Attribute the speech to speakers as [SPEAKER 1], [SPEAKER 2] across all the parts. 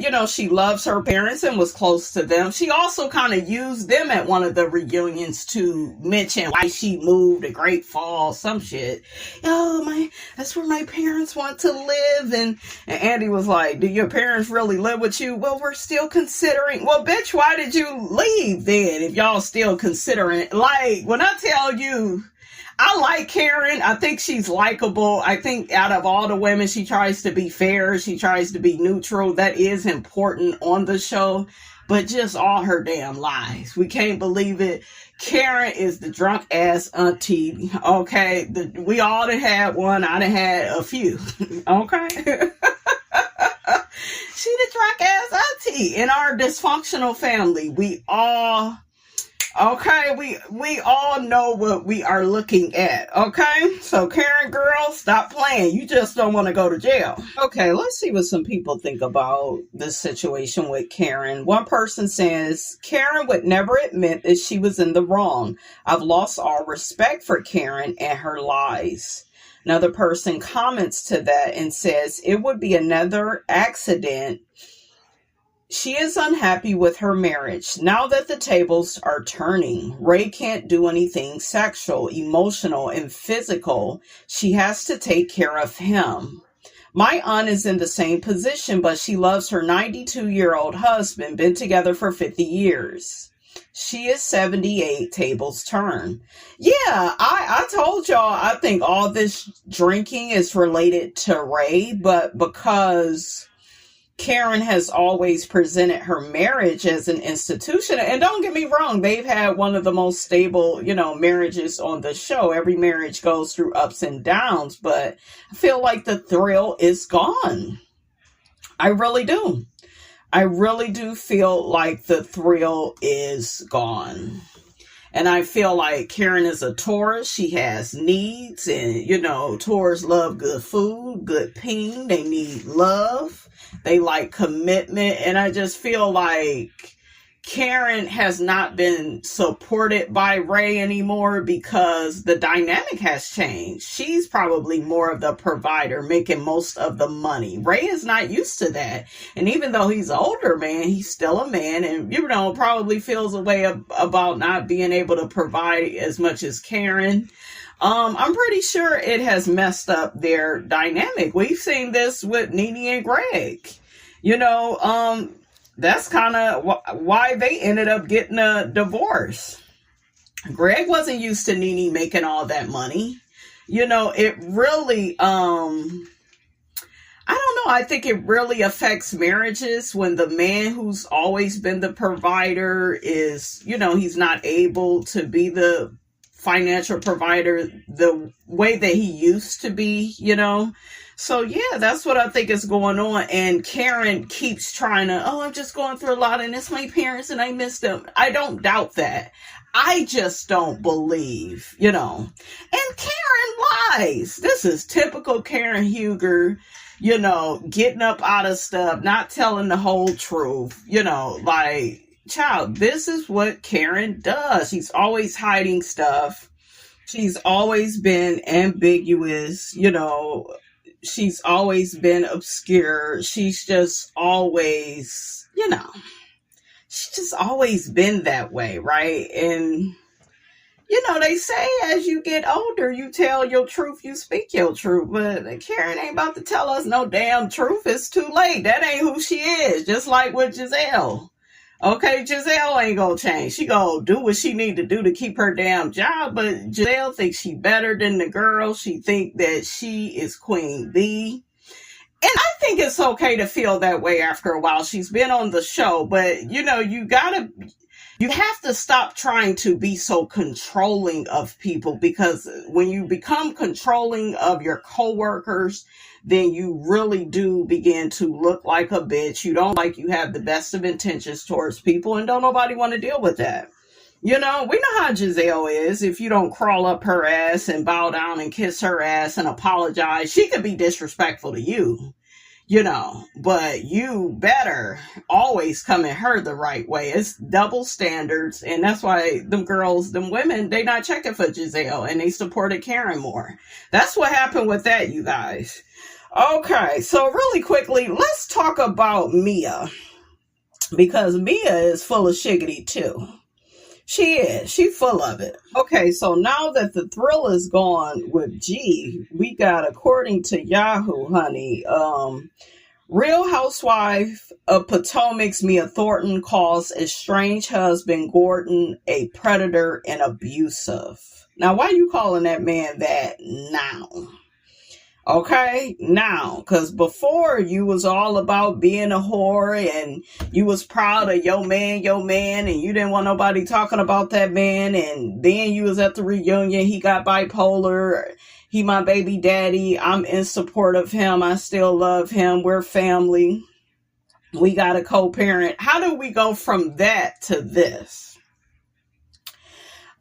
[SPEAKER 1] you know, she loves her parents and was close to them. She also kind of used them at one of the reunions to mention why she moved to Great Falls, some shit. Oh, that's where my parents want to live. And Andy was like, do your parents really live with you? Well, we're still considering. Well, bitch, why did you leave then if y'all still considering? Like, when I tell you, I like Karen. I think she's likable. I think out of all the women, she tries to be fair. She tries to be neutral. That is important on the show. But just all her damn lies. We can't believe it. Karen is the drunk ass auntie. Okay. We all done had one. I done had a few. Okay. She the drunk ass auntie in our dysfunctional family. We all know what we are looking at, okay? So, Karen, girl, stop playing. You just don't want to go to jail. Okay, let's see what some people think about this situation with Karen. One person says, Karen would never admit that she was in the wrong. I've lost all respect for Karen and her lies. Another person comments to that and says, it would be another accident. She is unhappy with her marriage. Now that the tables are turning, Ray can't do anything sexual, emotional, and physical. She has to take care of him. My aunt is in the same position, but she loves her 92-year-old husband, been together for 50 years. She is 78, tables turn. Yeah, I told y'all, I think all this drinking is related to Ray, but because Karen has always presented her marriage as an institution. And don't get me wrong, they've had one of the most stable, marriages on the show. Every marriage goes through ups and downs, but I feel like the thrill is gone. I really do. I really do feel like the thrill is gone. And I feel like Karen is a Taurus. She has needs and, Taurus love good food, good peen. They need love. They like commitment. And I just feel like Karen has not been supported by Ray anymore because the dynamic has changed. She's probably more of the provider, making most of the money. Ray is not used to that. And even though he's an older man, he's still a man and, probably feels a way about not being able to provide as much as Karen. I'm pretty sure it has messed up their dynamic. We've seen this with Nene and Greg. That's kind of why they ended up getting a divorce. Greg wasn't used to Nene making all that money. It really, I don't know. I think it really affects marriages when the man who's always been the provider is, he's not able to be the financial provider the way that he used to be, So yeah, that's what I think is going on. And Karen keeps trying to, I'm just going through a lot and it's my parents and I miss them. I don't doubt that. I just don't believe, And Karen lies. This is typical Karen Huger, getting up out of stuff, not telling the whole truth, child, this is what Karen does. She's always hiding stuff. She's always been ambiguous, she's always been obscure. She's just always, she's just always been that way, right? And, they say as you get older, you tell your truth, you speak your truth. But Karen ain't about to tell us no damn truth. It's too late. That ain't who she is. Just like with Giselle. Okay, Giselle ain't gonna change. She gonna do what she need to do to keep her damn job, but Giselle thinks she better than the girl. She think that she is Queen Bee. And I think it's okay to feel that way after a while. She's been on the show, but you have to stop trying to be so controlling of people, because when you become controlling of your coworkers, then you really do begin to look like a bitch. You don't you have the best of intentions towards people, and don't nobody want to deal with that. We know how Giselle is. If you don't crawl up her ass and bow down and kiss her ass and apologize, she could be disrespectful to you. But you better always come at her the right way. It's double standards. And that's why them women, they not checking for Giselle and they supported Karen more. That's what happened with that, you guys. Okay, so really quickly, let's talk about Mia, because Mia is full of shiggity too. She is. She full of it. Okay, so now that the thrill is gone with G, we got, according to Yahoo, honey, Real Housewife of Potomac's Mia Thornton calls estranged husband Gordon a predator and abusive. Now, why you calling that man that now? Okay, now, because before you was all about being a whore and you was proud of your man, and you didn't want nobody talking about that man, and then you was at the reunion, he got bipolar, he my baby daddy, I'm in support of him, I still love him, we're family, we got a co-parent. How do we go from that to this?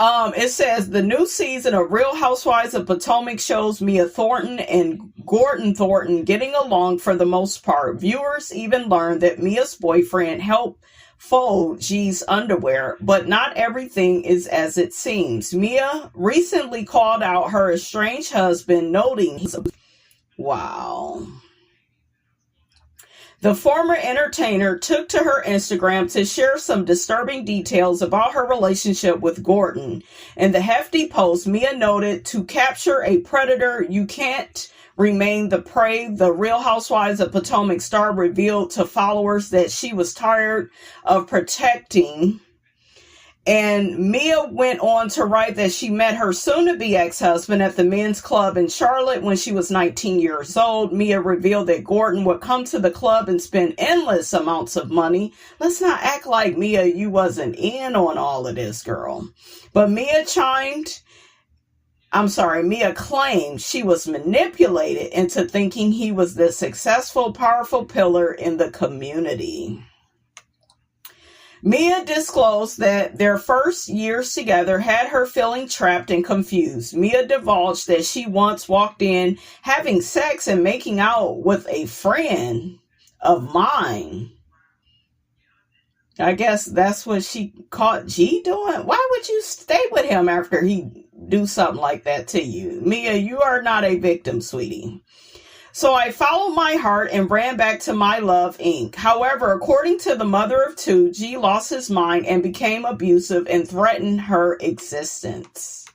[SPEAKER 1] It says the new season of Real Housewives of Potomac shows Mia Thornton and Gordon Thornton getting along for the most part. Viewers even learned that Mia's boyfriend helped fold G's underwear, but not everything is as it seems. Mia recently called out her estranged husband, noting his... Wow. The former entertainer took to her Instagram to share some disturbing details about her relationship with Gordon. In the hefty post, Mia noted, "To capture a predator, you can't remain the prey." The Real Housewives of Potomac star revealed to followers that she was tired of protecting. And Mia went on to write that she met her soon-to-be ex-husband at the men's club in Charlotte when she was 19 years old. Mia revealed that Gordon would come to the club and spend endless amounts of money. Let's not act like, Mia, you wasn't in on all of this, girl. But Mia claimed she was manipulated into thinking he was the successful, powerful pillar in the community. Mia disclosed that their first years together had her feeling trapped and confused. Mia divulged that she once walked in having sex and making out with a friend of mine. I guess that's what she caught G doing. Why would you stay with him after he do something like that to you? Mia, you are not a victim, sweetie. So I followed my heart and ran back to my love, Inc. However, according to the mother of two, G lost his mind and became abusive and threatened her existence.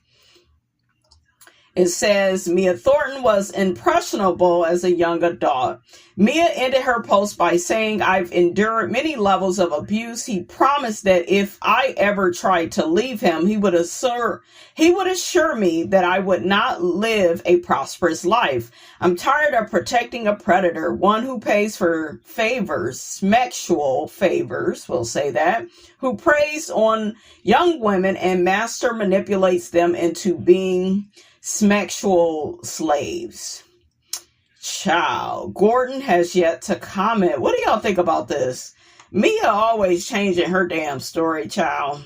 [SPEAKER 1] It says Mia Thornton was impressionable as a young adult. Mia ended her post by saying, "I've endured many levels of abuse. He promised that if I ever tried to leave him, he would assure me that I would not live a prosperous life. I'm tired of protecting a predator, one who pays for favors, sexual favors, we'll say that, who preys on young women and master manipulates them into being sexual slaves." Child, Gordon has yet to comment. What do y'all think about this? Mia always changing her damn story, child.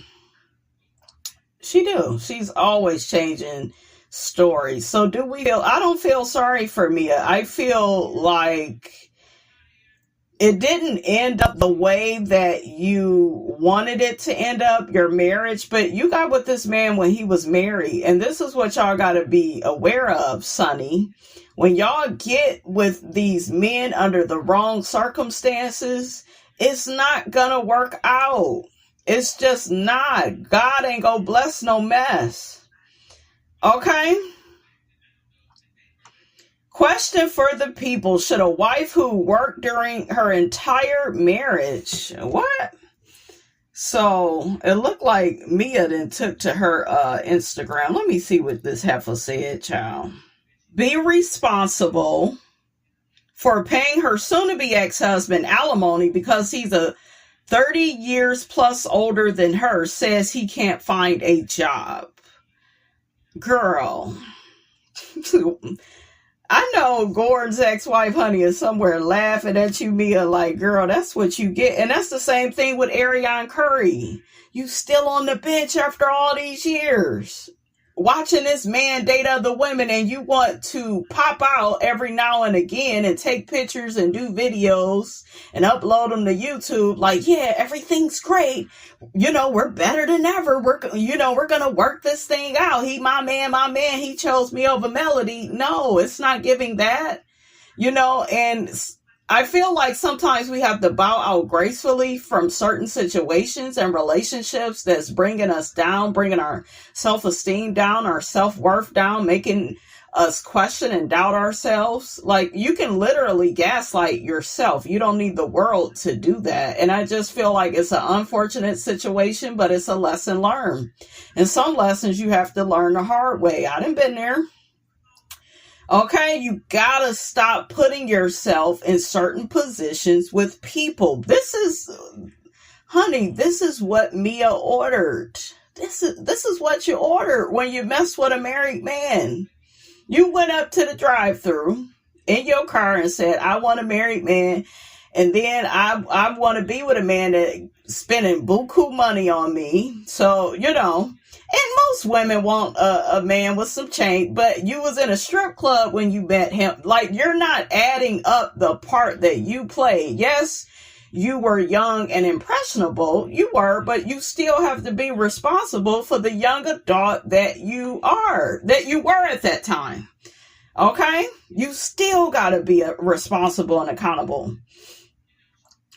[SPEAKER 1] She do. She's always changing stories. So do we feel... I don't feel sorry for Mia. I feel like it didn't end up the way that you wanted it to end up, your marriage, but you got with this man when he was married. And this is what y'all got to be aware of, Sonny. When y'all get with these men under the wrong circumstances, it's not gonna work out. It's just not. God ain't gonna bless no mess. Okay? Question for the people. Should a wife who worked during her entire marriage... What? So, it looked like Mia then took to her Instagram. Let me see what this heifer said, child. Be responsible for paying her soon-to-be ex-husband alimony because he's a 30 years plus older than her, says he can't find a job. Girl. I know Gordon's ex-wife, honey, is somewhere laughing at you, Mia, like, girl, that's what you get. And that's the same thing with Ariane Curry. You still on the bench after all these years, watching this man date other women, and you want to pop out every now and again and take pictures and do videos and upload them to YouTube like, yeah, everything's great. You know, we're better than ever. We're going to work this thing out. He, my man, he chose me over Melody. No, it's not giving that. And I feel like sometimes we have to bow out gracefully from certain situations and relationships that's bringing us down, bringing our self-esteem down, our self-worth down, making us question and doubt ourselves. Like, you can literally gaslight yourself. You don't need the world to do that. And I just feel like it's an unfortunate situation, but it's a lesson learned. And some lessons you have to learn the hard way. I done been there. Okay, you gotta stop putting yourself in certain positions with people. This is what Mia ordered. This is what you ordered when you mess with a married man. You went up to the drive-thru in your car and said, I want a married man. And then I want to be with a man that spending buku money on me. So, and most women want a man with some change, but you was in a strip club when you met him. Like, you're not adding up the part that you played. Yes, you were young and impressionable. You were, but you still have to be responsible for the young adult that you were at that time. Okay? You still got to be responsible and accountable.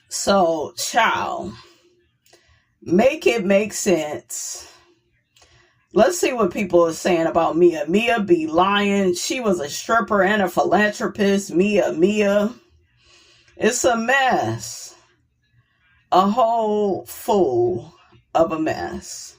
[SPEAKER 1] So, child, make it make sense. Let's see what people are saying about Mia. Mia be lying. She was a stripper and a philanthropist. Mia. It's a mess. A whole fool of a mess.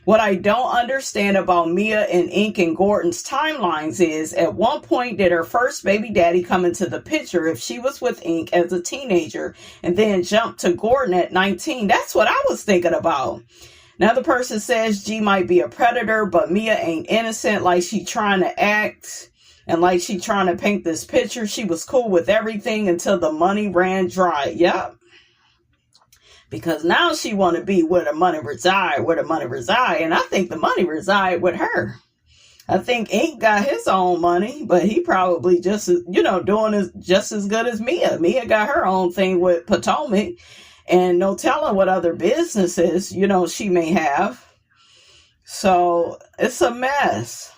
[SPEAKER 1] What I don't understand about Mia and Ink and Gordon's timelines is, at one point did her first baby daddy come into the picture if she was with Ink as a teenager and then jumped to Gordon at 19? That's what I was thinking about. Another person says G might be a predator, but Mia ain't innocent like she trying to act and like she trying to paint this picture. She was cool with everything until the money ran dry. Yep. Because now she want to be where the money reside. And I think the money reside with her. I think Ink got his own money, but he probably just, doing just as good as Mia. Mia got her own thing with Potomac. And no telling what other businesses, she may have. So it's a mess.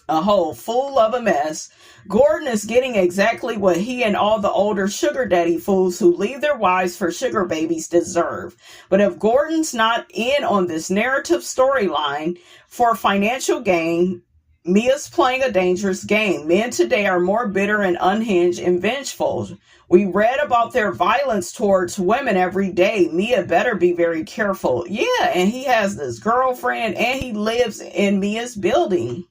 [SPEAKER 1] A whole fool of a mess. Gordon is getting exactly what he and all the older sugar daddy fools who leave their wives for sugar babies deserve. But if Gordon's not in on this narrative storyline for financial gain, Mia's playing a dangerous game. Men today are more bitter and unhinged and vengeful. We read about their violence towards women every day. Mia better be very careful. Yeah, and he has this girlfriend and he lives in Mia's building.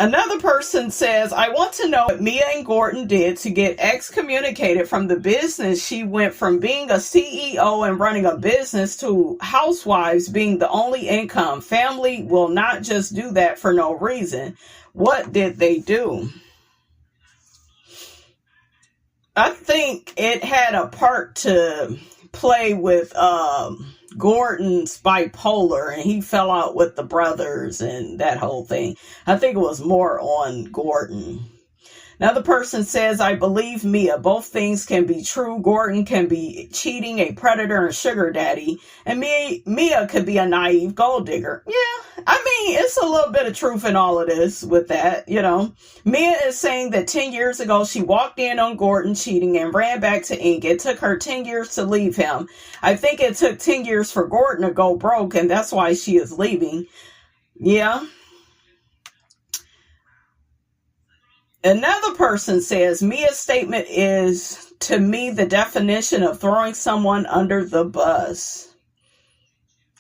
[SPEAKER 1] Another person says, I want to know what Mia and Gordon did to get excommunicated from the business. She went from being a CEO and running a business to housewives being the only income. Family will not just do that for no reason. What did they do? I think it had a part to play with Gordon's bipolar, and he fell out with the brothers and that whole thing. I think it was more on Gordon. Another person says, I believe Mia. Both things can be true. Gordon can be cheating, a predator, and sugar daddy. And Mia could be a naive gold digger. Yeah, I mean, it's a little bit of truth in all of this with that, Mia is saying that 10 years ago, she walked in on Gordon cheating and ran back to Ink. It took her 10 years to leave him. I think it took 10 years for Gordon to go broke, and that's why she is leaving. Yeah. Another person says, Mia's statement is, to me, the definition of throwing someone under the bus.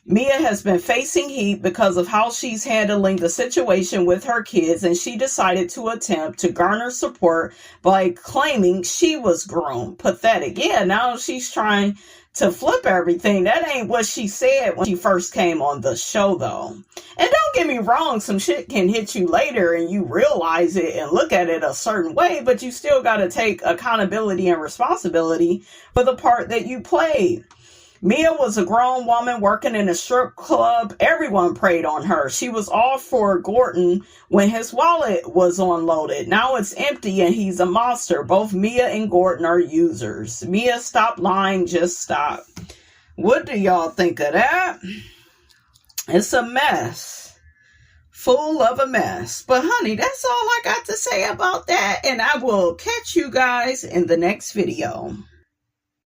[SPEAKER 1] Mia has been facing heat because of how she's handling the situation with her kids, and she decided to attempt to garner support by claiming she was groomed. Pathetic. Yeah, now she's trying to flip everything. That ain't what she said when she first came on the show, though. And don't get me wrong, some shit can hit you later and you realize it and look at it a certain way, but you still got to take accountability and responsibility for the part that you played. Mia was a grown woman working in a strip club. Everyone preyed on her. She was all for Gordon when his wallet was unloaded. Now it's empty and he's a monster. Both Mia and Gordon are users. Mia, stop lying. Just stop. What do y'all think of that? It's a mess. full of a mess. But honey, that's all I got to say about that. And I will catch you guys in the next video.